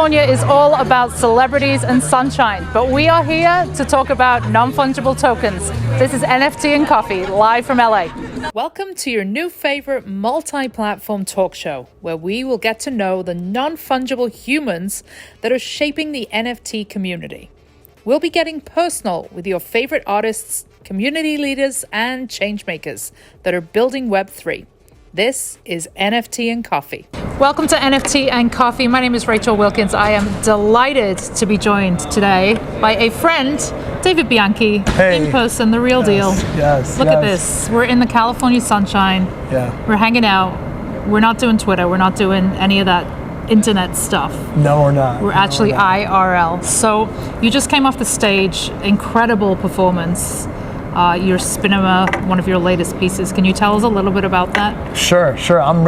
California is all about celebrities and sunshine, but we are here to talk about non-fungible tokens. This is NFT and Coffee, live from LA. Welcome to your new favorite multi-platform talk show, where we will get to know the non-fungible humans that are shaping the NFT community. We'll be getting personal with your favorite artists, community leaders, and changemakers that are building Web3. This is NFT and Coffee. Welcome to NFT and Coffee. My name is Rachel Wilkins. I am delighted to be joined today by a friend, David Bianchi, in person, the real deal. Look at this. We're in the California sunshine. Yeah. We're hanging out. We're not doing Twitter. We're not doing any of that internet stuff. No, we're not. We're actually IRL. So you just came off the stage, incredible performance. Your Spinema, one of your latest pieces. Can you tell us a little bit about that? Sure. I'm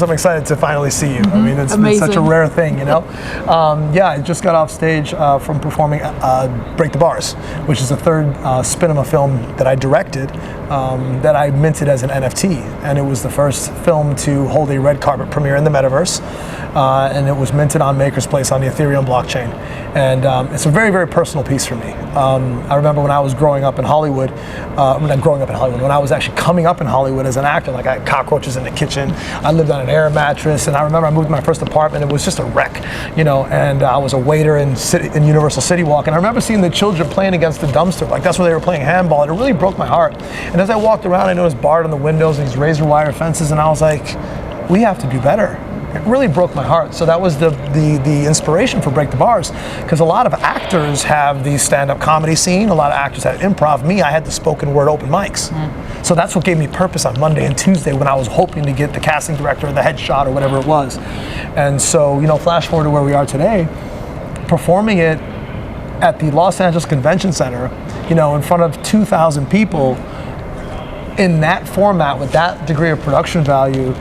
excited to finally see you. I mean, it's been such a rare thing, you know? I just got off stage from performing Break the Bars, which is the third Spinema film that I directed that I minted as an NFT. And it was the first film to hold a red carpet premiere in the metaverse. And it was minted on Maker's Place on the Ethereum blockchain. And it's a very, very personal piece for me. I remember when I was growing up in Hollywood, when I was actually coming up in Hollywood as an actor, like I had cockroaches in the kitchen, I lived on an air mattress, and I remember I moved to my first apartment, it was just a wreck, you know, and I was a waiter in Universal City Walk, and I remember seeing the children playing against the dumpster, like that's where they were playing handball, and it really broke my heart. And as I walked around, I noticed barred on the windows and these razor wire fences, and I was like, we have to do better. It really broke my heart. So that was the inspiration for Break the Bars, because a lot of actors have the stand-up comedy scene, a lot of actors had improv. Me, I had the spoken word open mics. So that's what gave me purpose on Monday and Tuesday when I was hoping to get the casting director or the headshot or whatever it was. And so, you know, flash forward to where we are today, performing it at the Los Angeles Convention Center, you know, in front of 2,000 people, in that format with that degree of production value,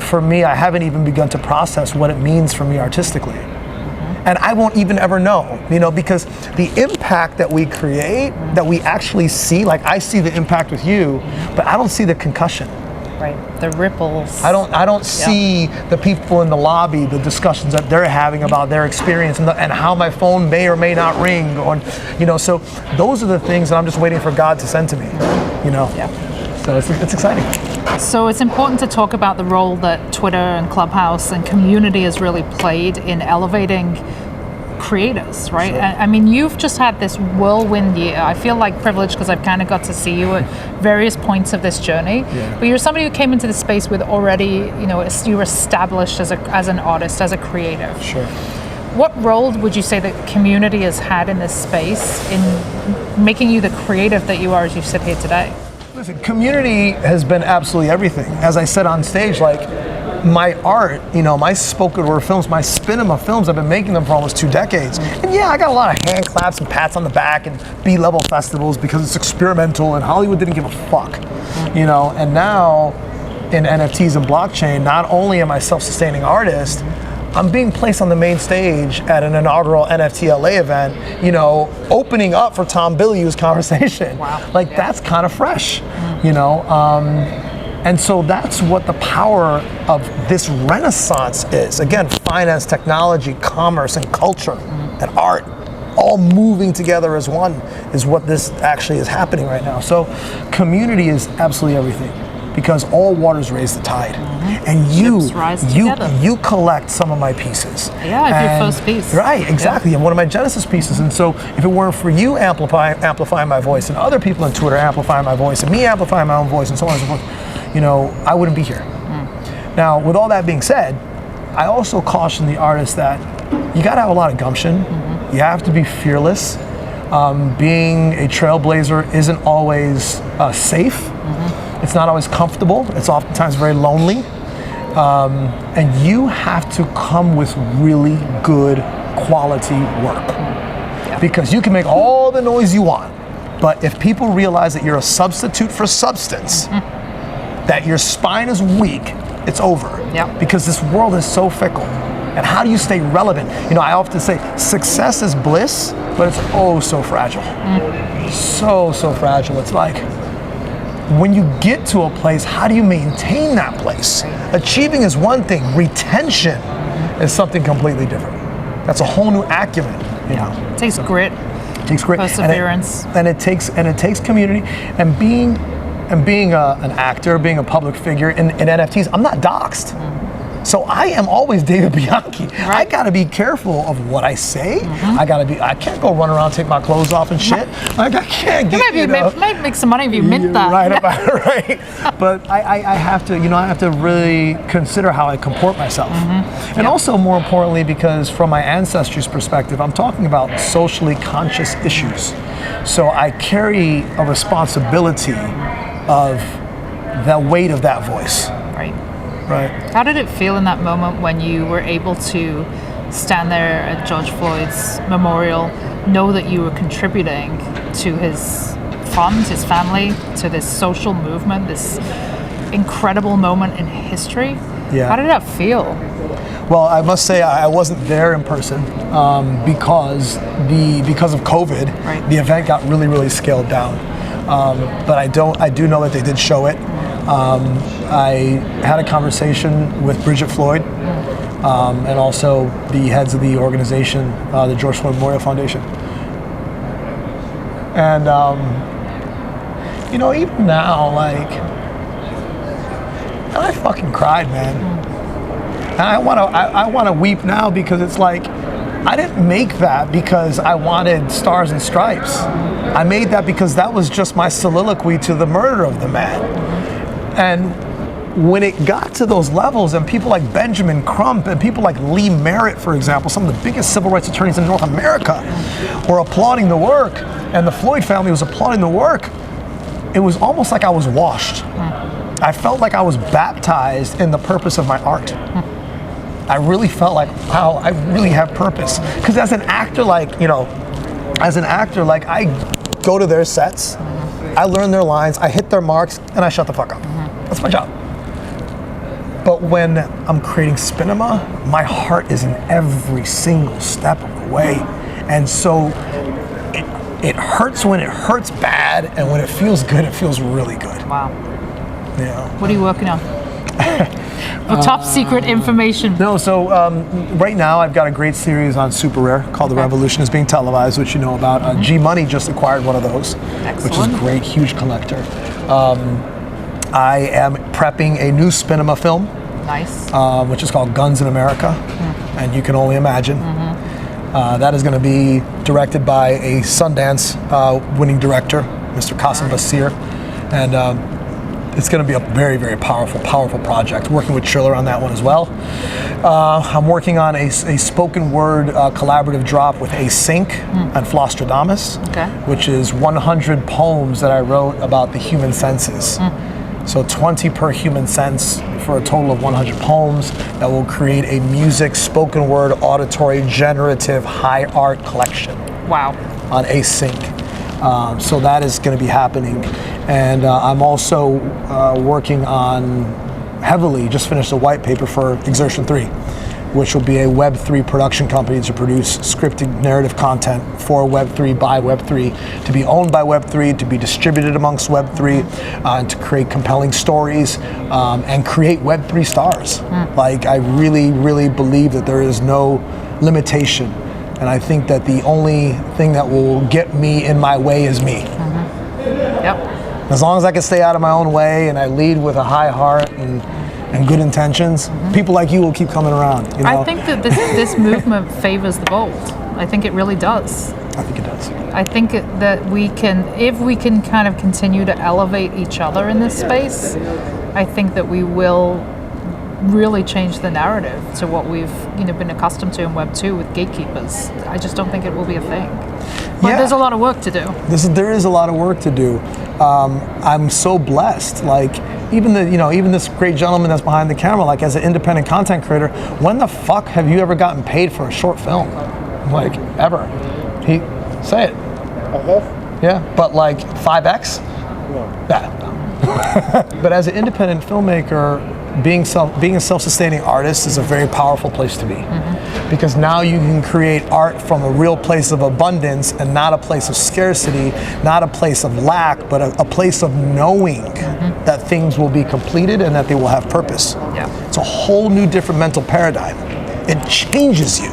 for me, I haven't even begun to process what it means for me artistically. And I won't even ever know, you know, because the impact that we create, that we actually see, like I see the impact with you, but I don't see the concussion. Right, the ripples. I don't see the people in the lobby, the discussions that they're having about their experience and how my phone may or may not ring, or, you know, so those are the things that I'm just waiting for God to send to me, you know. So it's exciting. So it's important to talk about the role that Twitter and Clubhouse and community has really played in elevating creators, right? Sure. I mean, you've just had this whirlwind year. I feel like privileged because I've kind of got to see you at various points of this journey. But you're somebody who came into the space with already, you know, you're established as an artist, as a creative. Sure. What role would you say that community has had in this space in making you the creative that you are as you sit here today? Listen, community has been absolutely everything. As I said on stage, like my art, you know, my spoken word films, my Spinema films, I've been making them for almost 2 decades. And yeah, I got a lot of hand claps and pats on the back and B-level festivals because it's experimental and Hollywood didn't give a fuck, you know. And now in NFTs and blockchain, not only am I a self-sustaining artist, I'm being placed on the main stage at an inaugural NFT LA event, you know, opening up for Tom Bilyeu's conversation. Wow. Like that's kind of fresh, you know. And so that's what the power of this renaissance is. Again, finance, technology, commerce, and culture, and art, all moving together as one is what this actually is happening right now. So community is absolutely everything, because all waters raise the tide. And you collect some of my pieces. Yeah, your first piece. Right, exactly. And one of my Genesis pieces. And so if it weren't for you amplifying my voice, and other people on Twitter amplifying my voice, and me amplifying my own voice, and so on and so forth, you know, I wouldn't be here. Now, with all that being said, I also caution the artist that you gotta have a lot of gumption. You have to be fearless. Being a trailblazer isn't always safe. It's not always comfortable. It's oftentimes very lonely. And you have to come with really good quality work. Because you can make all the noise you want, but if people realize that you're a substitute for substance, that your spine is weak, it's over. Because this world is so fickle. And how do you stay relevant? You know, I often say success is bliss, but it's oh so fragile. So fragile. It's like, when you get to a place, how do you maintain that place? Achieving is one thing, retention is something completely different. That's a whole new acumen, you know. It takes grit. It takes grit, perseverance, and it takes community, and being an actor, being a public figure in NFTs. I'm not doxxed. So I am always David Bianchi. Right. I gotta be careful of what I say. I can't go run around, take my clothes off and shit. Like I can't get, might make some money if you mint that. Right, right. But I have to, I have to really consider how I comport myself. And also more importantly, because from my ancestry's perspective, I'm talking about socially conscious issues. So I carry a responsibility of the weight of that voice. Right. How did it feel in that moment when you were able to stand there at George Floyd's memorial, know that you were contributing to his fund, his family, to this social movement, this incredible moment in history? Yeah. How did that feel? Well, I must say I wasn't there in person because of COVID. The event got really, really scaled down. But I do know that they did show it. I had a conversation with Bridget Floyd and also the heads of the organization, the George Floyd Memorial Foundation. And, even now, I fucking cried, man. And I want to weep now because it's like, I didn't make that because I wanted stars and stripes. I made that because that was just my soliloquy to the murder of the man. And when it got to those levels and people like Benjamin Crump and people like Lee Merritt, for example, some of the biggest civil rights attorneys in North America were applauding the work, and the Floyd family was applauding the work, it was almost like I was washed. I felt like I was baptized in the purpose of my art. I really felt like, wow, I really have purpose. Because as an actor, I go to their sets, I learn their lines, I hit their marks, and I shut the fuck up. That's my job. But when I'm creating Spinema, my heart is in every single step of the way. And so it hurts when it hurts bad, and when it feels good, it feels really good. Wow. Yeah. What are you working on? Top secret information. No, so right now I've got a great series on Super Rare called The Revolution. Is being televised, which you know about. G Money just acquired one of those, which is great, huge collector. I am prepping a new Spinema film, which is called Guns in America, and you can only imagine. That is going to be directed by a Sundance winning director, Mr. Qasim Basir, and it's going to be a very, very powerful project. Working with Triller on that one as well. I'm working on a spoken word collaborative drop with Async and Flostradamus, which is 100 poems that I wrote about the human senses. So 20 per human sense for a total of 100 poems that will create a music, spoken word, auditory, generative, high art collection. Wow. On Async. So that is going to be happening. And I'm also working on heavily, just finished a white paper for Exertion 3, which will be a Web3 production company to produce scripted narrative content for Web3 by Web3, to be owned by Web3, to be distributed amongst Web3, and to create compelling stories and create Web3 stars. Like, I really, really believe that there is no limitation. And I think that the only thing that will get me in my way is me. Yep. As long as I can stay out of my own way and I lead with a high heart and good intentions, people like you will keep coming around. You know? I think that this movement favors the bold. I think it really does. I think it does. I think that if we can kind of continue to elevate each other in this space, I think that we will really change the narrative to what we've been accustomed to in Web 2 with gatekeepers. I just don't think it will be a thing. But there's a lot of work to do. There is a lot of work to do. I'm so blessed. Like, even this great gentleman that's behind the camera, like, as an independent content creator, when the fuck have you ever gotten paid for a short film? Like, ever? Say it. Yeah, but like 5X? Yeah. But as an independent filmmaker, being a self-sustaining artist is a very powerful place to be, because now you can create art from a real place of abundance and not a place of scarcity, not a place of lack, but a place of knowing that things will be completed and that they will have purpose. Yeah. It's a whole new different mental paradigm. it changes you.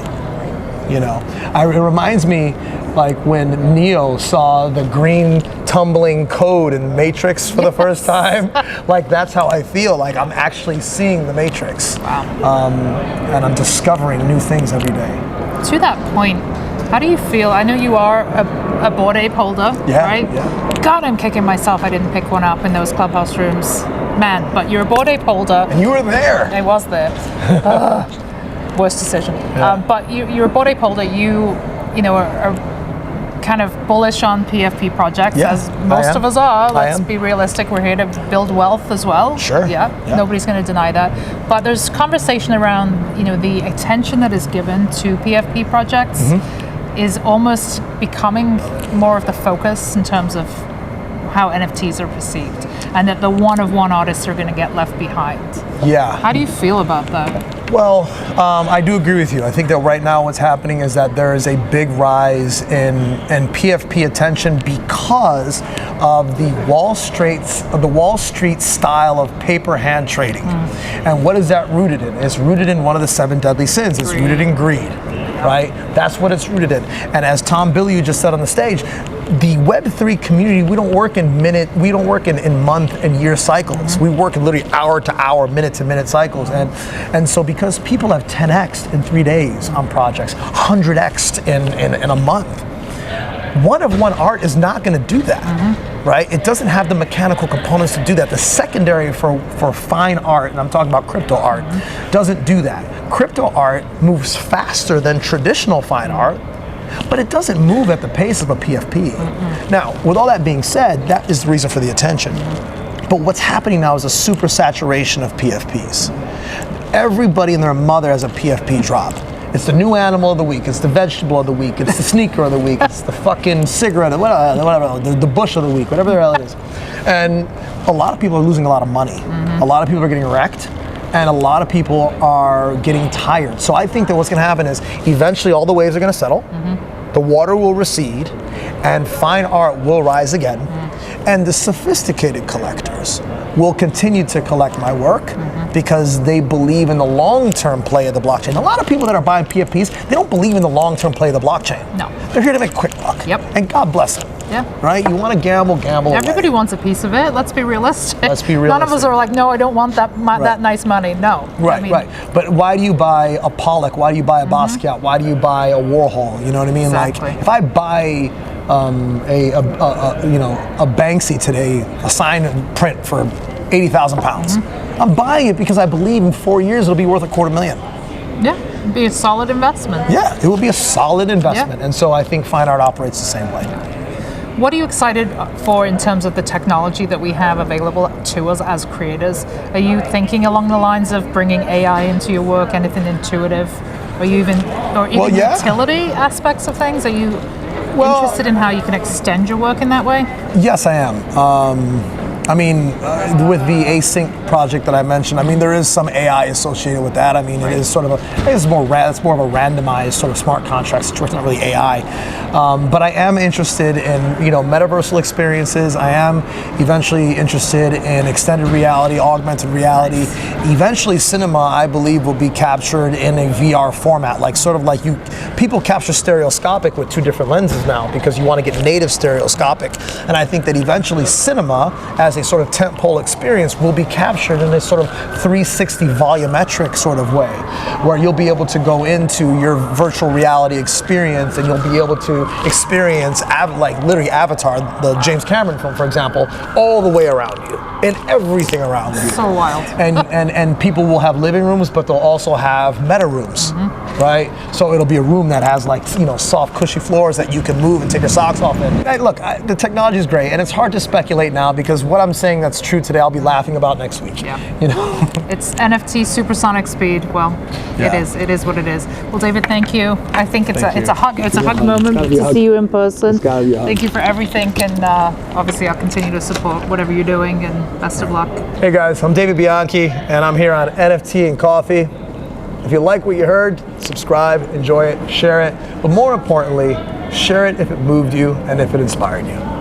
You know, it reminds me like when Neo saw the green tumbling code in Matrix for the first time. Like that's how I feel. Like I'm actually seeing the Matrix. Wow. And I'm discovering new things every day. To that point, how do you feel? I know you are a Bored Ape holder, right? Yeah. God, I'm kicking myself I didn't pick one up in those clubhouse rooms. Man, but you're a Bored Ape holder. And you were there. I was there. Worst decision. Yeah. But you're a Bored Ape holder. You know, are kind of bullish on PFP projects, as most of us are. Let's be realistic. We're here to build wealth as well. Sure. Yeah. Nobody's going to deny that. But there's conversation around, you know, the attention that is given to PFP projects is almost becoming more of the focus in terms of how NFTs are perceived, and that the one-of-one artists are going to get left behind. Yeah. How do you feel about that? Well, I do agree with you. I think that right now what's happening is that there is a big rise in PFP attention because of the Wall Street style of paper hand trading. And what is that rooted in? It's rooted in one of the 7 deadly sins. It's rooted in greed, right? That's what it's rooted in. And as Tom Bilyeu just said on the stage, the Web3 community, we don't work in month and year cycles. We work in literally hour to hour, minute to minute cycles. And so because people have 10x'd in 3 days on projects, 100x'd in a month, one-of-one art is not going to do that, right? It doesn't have the mechanical components to do that. The secondary for fine art, and I'm talking about crypto art, doesn't do that. Crypto art moves faster than traditional fine art, but it doesn't move at the pace of a PFP. Now, with all that being said, that is the reason for the attention. But what's happening now is a super saturation of PFPs. Everybody and their mother has a PFP drop. It's the new animal of the week, it's the vegetable of the week, it's the sneaker of the week, it's the fucking cigarette, whatever, the bush of the week, whatever the hell it is. And a lot of people are losing a lot of money. A lot of people are getting wrecked, and a lot of people are getting tired. So I think that what's gonna happen is eventually all the waves are gonna settle, the water will recede, and fine art will rise again. And the sophisticated collectors will continue to collect my work because they believe in the long-term play of the blockchain. A lot of people that are buying PFPs, they don't believe in the long-term play of the blockchain. No. They're here to make a quick buck. Yep. And God bless them. Yeah. Right? You want to gamble Everybody away. wants a piece of it. Let's be realistic. Let's be realistic. None of us are like, no, I don't want that that nice money. No. Right, right. But why do you buy a Pollock? Why do you buy a Basquiat? Why do you buy a Warhol? You know what I mean? Exactly. Like, if I buy a Banksy today, a sign print for 80,000 pounds, I'm buying it because I believe in 4 years it'll be worth $250,000. Yeah, it'd be a solid investment. Yeah, it will be a solid investment. And so I think fine art operates the same way. What are you excited for in terms of the technology that we have available to us as creators? Are you thinking along the lines of bringing AI into your work, anything intuitive? Are you even utility aspects of things? Are you interested in how you can extend your work in that way? Yes, I am. I mean, with the async project that I mentioned, I mean, there is some AI associated with that. I mean, it is sort of it's more of a randomized sort of smart contract situation, not really AI. But I am interested in, metaversal experiences. I am eventually interested in extended reality, augmented reality. Eventually, cinema, I believe, will be captured in a VR format, people capture stereoscopic with 2 different lenses now because you want to get native stereoscopic. And I think that eventually cinema, as a sort of tentpole experience, will be captured in a sort of 360 volumetric sort of way, where you'll be able to go into your virtual reality experience and you'll be able to experience literally Avatar, the James Cameron film, for example, all the way around you and everything around you. So wild. And people will have living rooms, but they'll also have meta rooms, right? So it'll be a room that has soft, cushy floors that you can move and take your socks off in. Hey, look, the technology is great, and it's hard to speculate now because what I'm saying that's true today, I'll be laughing about next week. Yeah. It's NFT supersonic speed. Well, it is what it is. Well, David, thank you. I think it's a hug moment to see you in person. Thank you for everything, and obviously I'll continue to support whatever you're doing, and best of luck. Hey guys, I'm David Bianchi, and I'm here on NFT and Coffee. If you like what you heard, subscribe, enjoy it, share it, but more importantly, share it if it moved you and if it inspired you.